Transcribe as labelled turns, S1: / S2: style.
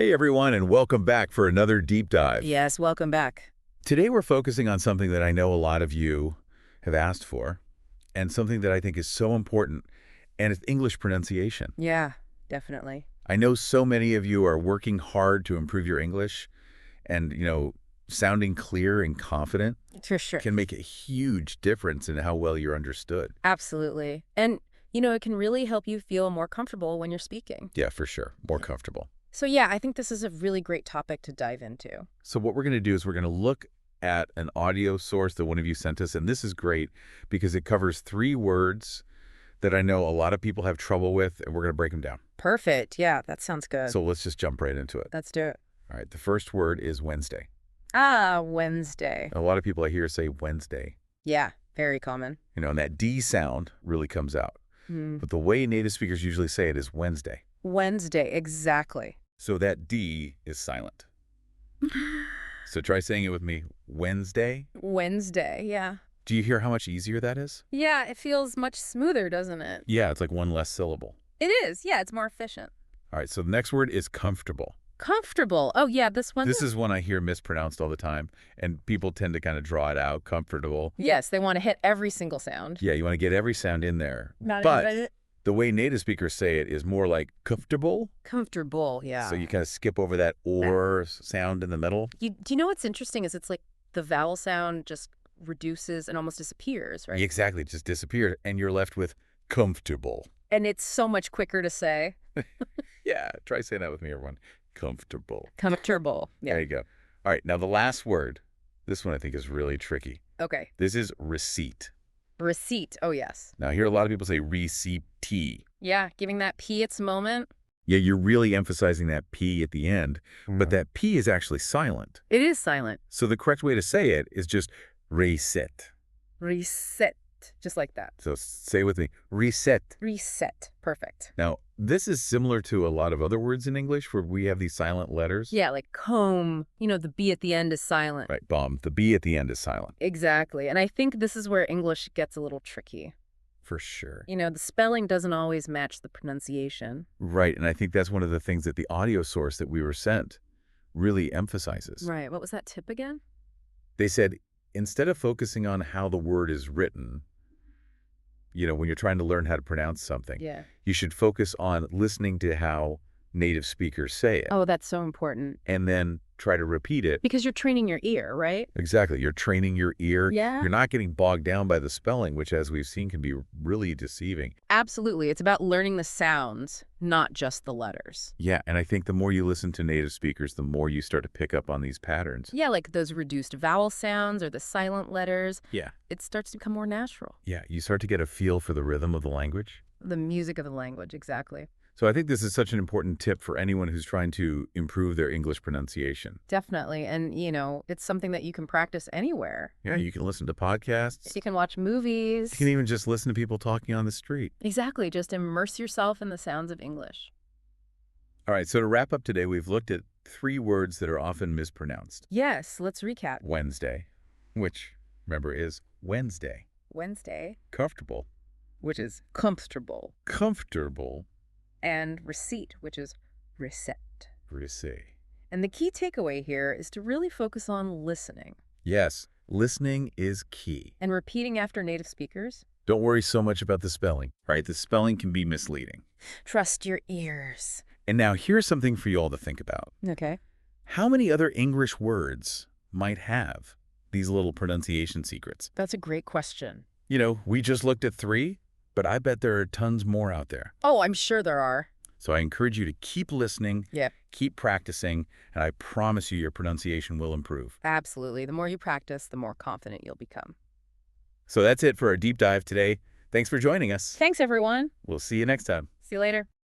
S1: Hey everyone, and welcome back for another deep dive.
S2: Yes, welcome back.
S1: Today we're focusing on something that I know a lot of you have asked for, and something that I think is so important, and it's English pronunciation.
S2: Yeah, definitely.
S1: I know so many of you are working hard to improve your English, and, sounding clear and confident
S2: For sure.
S1: can make a huge difference in how well you're understood.
S2: Absolutely. And, it can really help you feel more comfortable when you're speaking.
S1: Yeah, for sure. More comfortable.
S2: So yeah, I think this is a really great topic to dive into.
S1: So what we're going to do is we're going to look at an audio source that one of you sent us, and this is great because it covers 3 words that I know a lot of people have trouble with, and we're going to break them down.
S2: Perfect. Yeah, that sounds good.
S1: So let's just jump right into it.
S2: Let's do it.
S1: All right, the first word is Wednesday.
S2: Wednesday.
S1: A lot of people I hear say Wednesday,
S2: Yeah, very common.
S1: and that D sound really comes out. But the way native speakers usually say it is Wednesday.
S2: Wednesday, exactly.
S1: So that D is silent. So try saying it with me, Wednesday.
S2: Wednesday, yeah.
S1: Do you hear how much easier that is?
S2: Yeah, it feels much smoother, doesn't it?
S1: Yeah, it's like one less syllable.
S2: It is. Yeah, it's more efficient.
S1: All right, so the next word is comfortable.
S2: Comfortable. Oh, yeah, this one.
S1: This is one I hear mispronounced all the time, and people tend to kind of draw it out, comfortable.
S2: Yes, they want to hit every single sound.
S1: Yeah, you want to get every sound in there.
S2: Not
S1: But
S2: even-
S1: the way native speakers say it is more like comfortable.
S2: Comfortable, yeah.
S1: So you kind of skip over that or sound in the middle.
S2: Do you know what's interesting is it's like the vowel sound just reduces and almost disappears, right?
S1: Exactly, it just disappeared, and you're left with comfortable.
S2: And it's so much quicker to say.
S1: Yeah, try saying that with me, everyone. Comfortable.
S2: Comfortable. Yeah.
S1: There you go. All right, now the last word. This one I think is really tricky.
S2: Okay.
S1: This is receipt.
S2: Receipt. Oh, yes.
S1: Now, I hear a lot of people say receipt.
S2: Yeah, giving that P its moment.
S1: Yeah, you're really emphasizing that P at the end, but that P is actually silent.
S2: It is silent.
S1: So the correct way to say it is just reset.
S2: Reset. Just like that.
S1: So say with me, reset.
S2: Reset. Perfect.
S1: Now, this is similar to a lot of other words in English where we have these silent letters.
S2: Yeah, like comb. The B at the end is silent.
S1: Right, bomb. The B at the end is silent.
S2: Exactly. And I think this is where English gets a little tricky.
S1: For sure.
S2: The spelling doesn't always match the pronunciation.
S1: Right, and I think that's one of the things that the audio source that we were sent really emphasizes.
S2: Right. What was that tip again?
S1: They said, instead of focusing on how the word is written, when you're trying to learn how to pronounce something,
S2: Yeah.
S1: you should focus on listening to how native speakers say it.
S2: Oh, that's so important.
S1: And then try to repeat it.
S2: Because you're training your ear, right?
S1: Exactly. You're training your ear.
S2: Yeah.
S1: You're not getting bogged down by the spelling, which, as we've seen, can be really deceiving.
S2: Absolutely. It's about learning the sounds, not just the letters.
S1: Yeah, and I think the more you listen to native speakers, the more you start to pick up on these patterns.
S2: Yeah, like those reduced vowel sounds or the silent letters.
S1: Yeah.
S2: It starts to become more natural.
S1: Yeah, you start to get a feel for the rhythm of the language.
S2: The music of the language, exactly.
S1: So I think this is such an important tip for anyone who's trying to improve their English pronunciation.
S2: Definitely. And, it's something that you can practice anywhere.
S1: Yeah, you can listen to podcasts.
S2: You can watch movies.
S1: You can even just listen to people talking on the street.
S2: Exactly. Just immerse yourself in the sounds of English.
S1: All right, so to wrap up today, we've looked at 3 words that are often mispronounced.
S2: Yes, let's recap.
S1: Wednesday, which, remember, is Wednesday.
S2: Wednesday,
S1: Comfortable.
S2: which is comfortable.
S1: Comfortable.
S2: And receipt, which is reset.
S1: Receipt.
S2: And the key takeaway here is to really focus on listening.
S1: Yes, listening is key.
S2: And repeating after native speakers.
S1: Don't worry so much about the spelling, right? The spelling can be misleading.
S2: Trust your ears.
S1: And now here's something for you all to think about.
S2: Okay.
S1: How many other English words might have these little pronunciation secrets?
S2: That's a great question.
S1: We just looked at 3, but I bet there are tons more out there.
S2: Oh, I'm sure there are.
S1: So I encourage you to keep listening,
S2: Yeah.
S1: keep practicing, and I promise you your pronunciation will improve.
S2: Absolutely. The more you practice, the more confident you'll become.
S1: So that's it for our deep dive today. Thanks for joining us.
S2: Thanks, everyone.
S1: We'll see you next time.
S2: See you later.